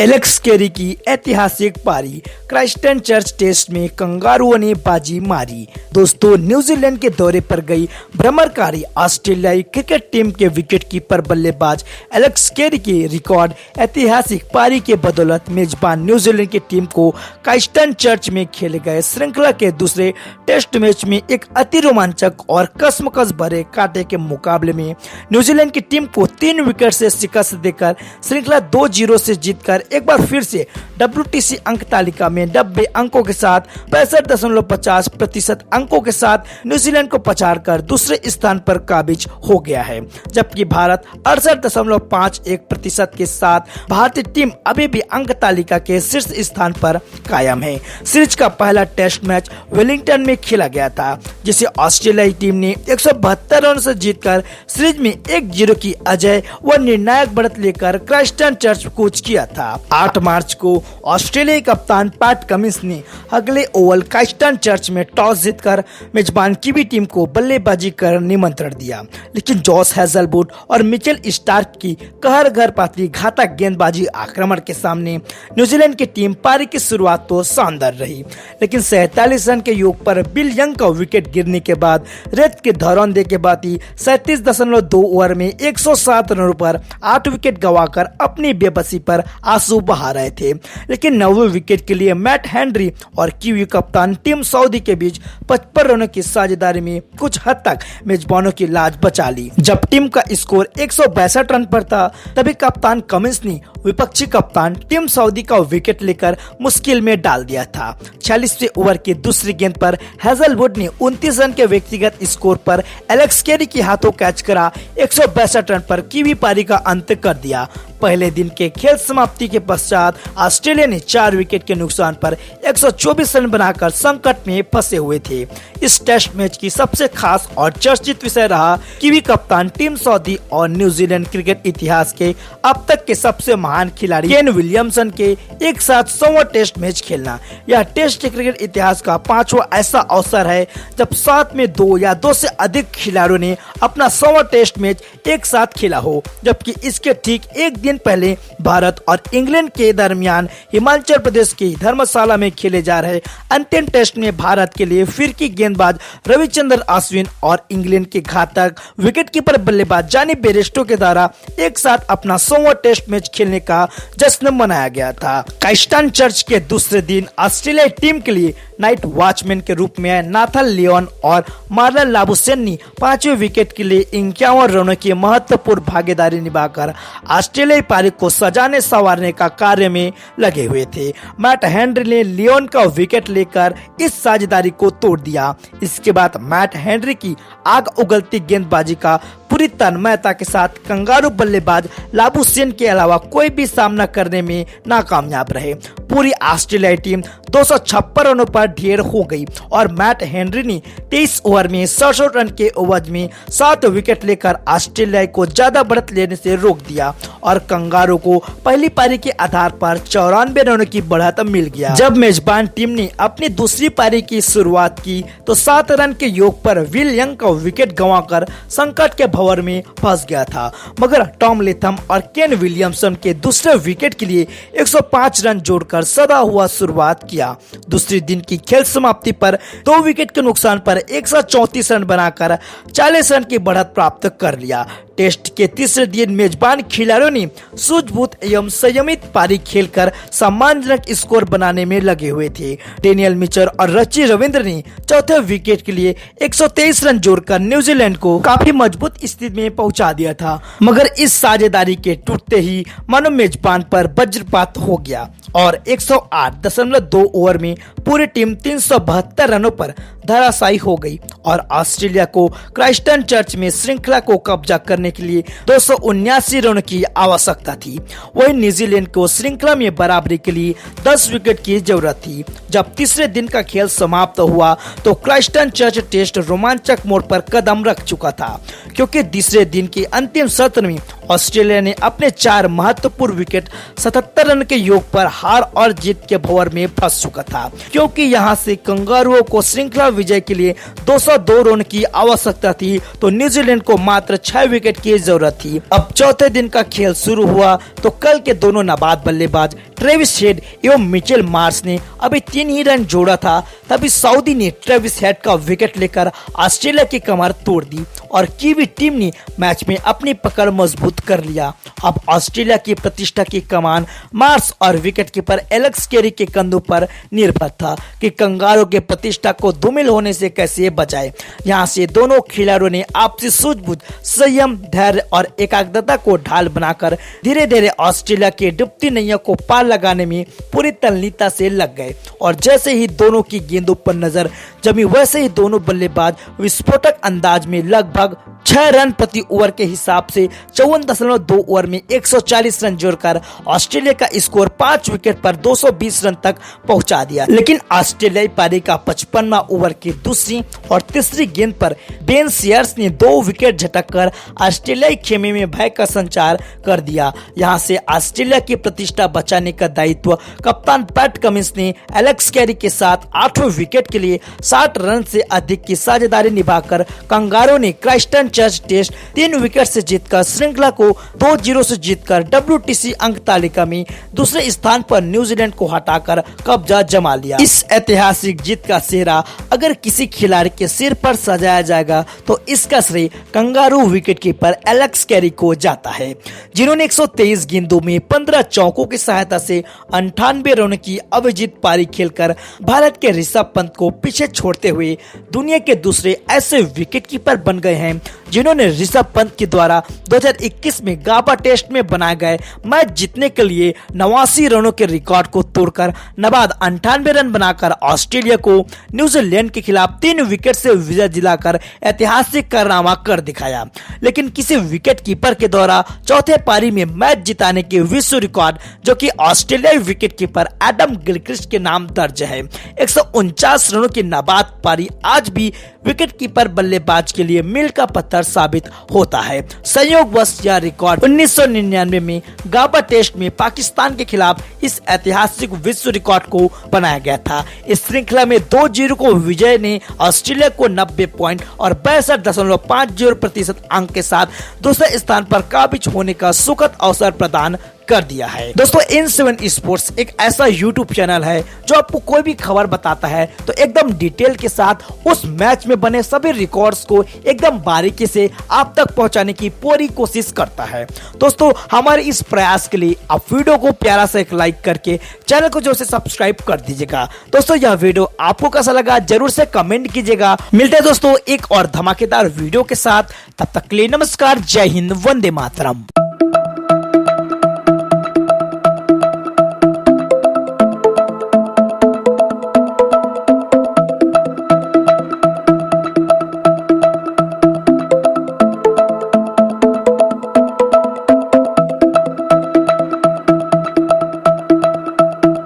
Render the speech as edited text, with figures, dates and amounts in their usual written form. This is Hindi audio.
एलेक्स कैरी की ऐतिहासिक पारी, क्राइस्टचर्च टेस्ट में कंगारुओं ने बाजी मारी। दोस्तों, न्यूजीलैंड के दौरे पर गई भ्रमणकारी ऑस्ट्रेलियाई क्रिकेट टीम के विकेटकीपर बल्लेबाज एलेक्स कैरी की रिकॉर्ड ऐतिहासिक पारी के बदौलत मेजबान न्यूजीलैंड की टीम को क्राइस्टचर्च में खेले गए श्रृंखला के दूसरे टेस्ट मैच में एक अति रोमांचक और कसमकस भरे कांटे के मुकाबले में न्यूजीलैंड की टीम को 3 विकेट से शिकस्त देकर श्रृंखला 2-0 से जीतकर एक बार फिर से WTC अंक तालिका में 90 अंकों के साथ 65.50% अंकों के साथ न्यूजीलैंड को पछाड़कर दूसरे स्थान पर काबिज हो गया है, जबकि भारत 68.51% के साथ भारतीय टीम अभी भी अंक तालिका के शीर्ष स्थान पर कायम है। सीरीज का पहला टेस्ट मैच वेलिंगटन में खेला गया था, जिसे ऑस्ट्रेलियाई टीम ने 172 रन से जीतकर सीरीज में 1-0 की अजय व निर्णायक बढ़त लेकर क्राइस्टचर्च कूच किया था। 8 मार्च को ऑस्ट्रेलियाई कप्तान पैट कमिंस ने अगले ओवल क्राइस्टचर्च में टॉस जीतकर मेजबान कीवी टीम को बल्लेबाजी कर निमंत्रण दिया, लेकिन जॉस हेजलवुड और मिचेल स्टार्क की कहर घर पाती घातक गेंदबाजी आक्रमण के सामने न्यूजीलैंड की टीम पारी की शुरुआत तो शानदार रही, लेकिन 47 रन के योग पर बिल यंग का विकेट गिरने के बाद रेत के धौरंदे के बाद 37.2 ओवर में 107 रनों पर 8 विकेट गंवाकर अपनी बेबसी पर आंसू बहा रहे थे। लेकिन 9वें विकेट के लिए मैट हेनरी और कीवी कप्तान टीम सऊदी के बीच 55 रनों की साझेदारी में कुछ हद तक मेजबानों की लाज बचा ली। जब टीम का स्कोर 162 रन पर था, तभी कप्तान कमिंस ने विपक्षी कप्तान टीम सऊदी का विकेट लेकर मुश्किल में डाल दिया था। 46वें ओवर की दूसरी गेंद पर हेजलवुड ने 29 रन के व्यक्तिगत स्कोर पर एलेक्स कैरी के हाथों कैच करा 162 रन पर कीवी पारी का अंत कर दिया। पहले दिन के खेल समाप्ति के पश्चात ऑस्ट्रेलिया ने 4 विकेट के नुकसान पर 124 रन बनाकर संकट में फंसे हुए थे। इस टेस्ट मैच की सबसे खास और चर्चित विषय रहा कीवी कप्तान टीम सऊदी और न्यूजीलैंड क्रिकेट इतिहास के अब तक के सबसे महान खिलाड़ी केन विलियमसन के एक साथ 100वां टेस्ट मैच खेलना। यह टेस्ट क्रिकेट इतिहास का 5वां ऐसा अवसर है जब साथ में 2 या 2 से अधिक खिलाड़ियों ने अपना 100वां टेस्ट मैच एक साथ खेला हो, जबकि इसके ठीक एक दिन पहले भारत और इंग्लैंड के दरमियान हिमाचल प्रदेश की धर्मशाला में खेले जा रहे अंतिम टेस्ट में भारत के लिए फिरकी गेंदबाज रविचंद्रन अश्विन और इंग्लैंड के घातक विकेटकीपर बल्लेबाज जॉनी बेयरस्टो के द्वारा एक साथ अपना 100वां टेस्ट मैच खेलने का जश्न मनाया गया था। क्राइस्टचर्च के दूसरे दिन ऑस्ट्रेलियाई टीम के लिए नाइट वॉचमैन के रूप में नाथन लियोन और मार्लन लाबुशेन ने 5वें विकेट के लिए 51 रनों की महत्वपूर्ण भागीदारी निभाकर ऑस्ट्रेलियाई पारी को सजाने संवारने का कार्य में लगे हुए थे। मैट हेनरी ने लियोन का विकेट लेकर इस साझेदारी को तोड़ दिया। इसके बाद मैट हेनरी की आग उगलती गेंदबाजी का पूरी तन्मयता के साथ कंगारू बल्लेबाज लाबुशेन के अलावा कोई भी सामना करने में नाकामयाब रहे। पूरी ऑस्ट्रेलियाई टीम 256 रनों पर ढेर हो गई और मैट हेनरी ने 23 ओवर में 67 रन के एवज में 7 विकेट लेकर ऑस्ट्रेलिया को ज्यादा बढ़त लेने से रोक दिया और कंगारू को पहली पारी के आधार पर 94 रनों की बढ़त मिल गया। जब मेजबान टीम ने अपनी दूसरी पारी की शुरुआत की तो 7 रन के योग पर विल यंग का विकेट गंवाकर संकट के भंवर में फंस गया था, मगर टॉम लेथम और केन विलियमसन के दूसरे विकेट के लिए 105 रन जोड़कर सदा हुआ शुरुआत किया। दूसरे दिन की खेल समाप्ति पर 2 विकेट के नुकसान पर 134 रन बनाकर 40 रन की बढ़त प्राप्त कर लिया। टेस्ट के तीसरे दिन मेजबान खिलाड़ियों ने सूझबूझ एवं संयमित पारी खेलकर सम्मानजनक स्कोर बनाने में लगे हुए थे। डेनियल मिचर और रची रविंद्र ने चौथे विकेट के लिए 123 रन जोड़कर न्यूजीलैंड को काफी मजबूत स्थिति में पहुंचा दिया था, मगर इस साझेदारी के टूटते ही मानो मेजबान पर वज्रपात हो गया और 108.2 ओवर में पूरी टीम 372 रनों पर धराशायी हो गई और ऑस्ट्रेलिया को क्राइस्टचर्च में श्रृंखला को कब्जा करने के लिए 279 रनों की आवश्यकता थी। वहीं न्यूजीलैंड को श्रृंखला में बराबरी के लिए 10 विकेट की जरूरत थी। जब तीसरे दिन का खेल समाप्त हुआ तो क्राइस्टचर्च टेस्ट रोमांचक मोड़ पर कदम रख चुका था, क्योंकि तीसरे दिन के अंतिम सत्र में ऑस्ट्रेलिया ने अपने 4 महत्वपूर्ण विकेट 77 रन के योग पर हार और जीत के भंवर में फंस चुका था, क्योंकि यहां से कंगारुओं को श्रृंखला विजय के लिए 202 रन की आवश्यकता थी तो न्यूजीलैंड को मात्र 6 विकेट की जरूरत थी। अब चौथे दिन का खेल शुरू हुआ तो कल के दोनों नाबाद बल्लेबाज ट्रेविस हेड एवं मिचेल मार्श ने अभी 3 ही रन जोड़ा था, तभी सऊदी ने ट्रेविस हेड का विकेट लेकर ऑस्ट्रेलिया की कमर तोड़ दी और कीवी टीम ने मैच में अपनी पकड़ मजबूत कर लिया। अब ऑस्ट्रेलिया की प्रतिष्ठा की कमान मार्श और विकेटकीपर एलेक्स कैरी के कंधों पर निर्भर था कि कंगारों के प्रतिष्ठा को धूमिल होने से कैसे बचाए। यहाँ से दोनों खिलाड़ियों ने आपसी सूझबूझ, संयम, धैर्य और एकाग्रता को ढाल बनाकर धीरे धीरे ऑस्ट्रेलिया के डूबती नैया को पार लगाने में पूरी तल्लीनता से लग गए और जैसे ही दोनों की गेंदों पर नजर जमी वैसे ही दोनों बल्लेबाज विस्फोटक अंदाज में लगभग 6 रन प्रति ओवर के हिसाब से 54.2 ओवर में 140 रन जोड़कर ऑस्ट्रेलिया का स्कोर 5 विकेट पर 220 रन तक पहुंचा दिया। लेकिन ऑस्ट्रेलियाई पारी का 55वां ओवर की दूसरी और तीसरी गेंद पर बेन स्टियर्स ने 2 विकेट झटककर ऑस्ट्रेलियाई खेमे में भय का संचार कर दिया। यहां से ऑस्ट्रेलिया की प्रतिष्ठा बचाने का दायित्व कप्तान पैट कमिंस ने एलेक्स कैरी के साथ 8वें विकेट के लिए 60 रन से अधिक की साझेदारी निभाकर कंगारों ने क्राइस्टचर्च टेस्ट 3 विकेट से जीतकर श्रृंखला को 2-0 से जीतकर WTC अंक तालिका में दूसरे स्थान पर न्यूजीलैंड को हटाकर कब्जा जमा लिया। इस ऐतिहासिक जीत का सेहरा अगर किसी खिलाड़ी के सिर पर सजाया जाएगा तो इसका श्रेय कंगारू विकेटकीपर एलेक्स कैरी को जाता है, जिन्होंने 123 गेंदों में 15 चौकों की सहायता से 98 रनों की अविजित पारी खेलकर भारत के ऋषभ पंत को पीछे छोड़ते हुए दुनिया के दूसरे ऐसे विकेटकीपर बन गए हैं जिन्होंने ऋषभ पंत के द्वारा 2021 में गाबा टेस्ट में बनाए गए मैच जीतने के लिए 89 रनों के रिकॉर्ड को तोड़कर नबाद 98 रन बनाकर ऑस्ट्रेलिया को न्यूजीलैंड के खिलाफ 3 विकेट से विजय दिलाकर ऐतिहासिक कारनामा कर दिखाया। लेकिन किसी विकेट कीपर के द्वारा चौथे पारी में मैच जिताने के विश्व रिकॉर्ड जो कि ऑस्ट्रेलियाई विकेट कीपर एडम गिलक्रिस्ट के नाम दर्ज है। 149 रनों की नाबाद पारी आज भी विकेट कीपर बल्लेबाज के लिए मील का पत्थर साबित होता है। संयोगवश यह रिकॉर्ड 1999 में गाबा टेस्ट में पाकिस्तान के खिलाफ इस ऐतिहासिक विश्व रिकॉर्ड को बनाया गया था। इस श्रृंखला में 2-0 को विजय ने ऑस्ट्रेलिया को 90 पॉइंट और 62.50% अंक के साथ दूसरे स्थान पर काबिज होने का सुखद अवसर प्रदान कर दिया है। दोस्तों N7 स्पोर्ट्स एक ऐसा YouTube चैनल है जो आपको कोई भी खबर बताता है तो एकदम डिटेल के साथ उस मैच में बने सभी रिकॉर्ड्स को एकदम बारीकी से आप तक पहुंचाने की पूरी कोशिश करता है। दोस्तों हमारे इस प्रयास के लिए आप वीडियो को प्यारा सा एक लाइक करके चैनल को जो से सब्सक्राइब कर दीजिएगा। दोस्तों यह वीडियो आपको कैसा लगा जरूर से कमेंट कीजिएगा। मिलते हैं दोस्तों एक और धमाकेदार वीडियो के साथ, तब तक के लिए नमस्कार, जय हिंद, वंदे मातरम।